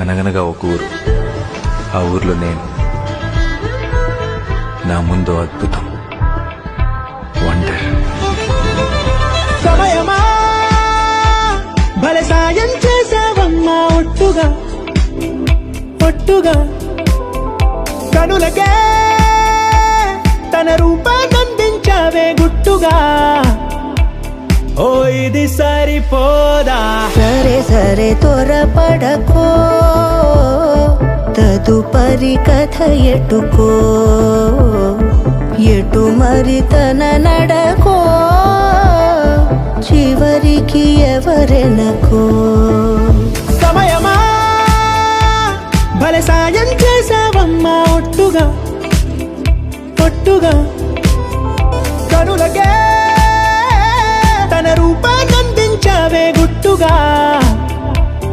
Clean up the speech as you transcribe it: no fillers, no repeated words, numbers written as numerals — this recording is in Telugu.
అనగనగా ఒక ఊరు, ఆ ఊర్లో నేను. నా ముందు అద్భుతం, వండర్. సమయమా భలే సాయం చేసావమ్మా, ఒట్టుగా ఒట్టుగా కనులకే తన రూపాన్నందించావే గుట్టుగా. ఓ ఇది సరిపోదా, సరే సరే త్వరపడకో, తదుపరి కథ ఎటుకో, ఎటు మరి తన నడకో, చివరికి ఎవరెనకో. సమయమా భలే సాయం చేసావమ్మా, ఒట్టుగా ఒట్టుగా కనులకే తన రూపాన్నందించావే గుట్టుగా.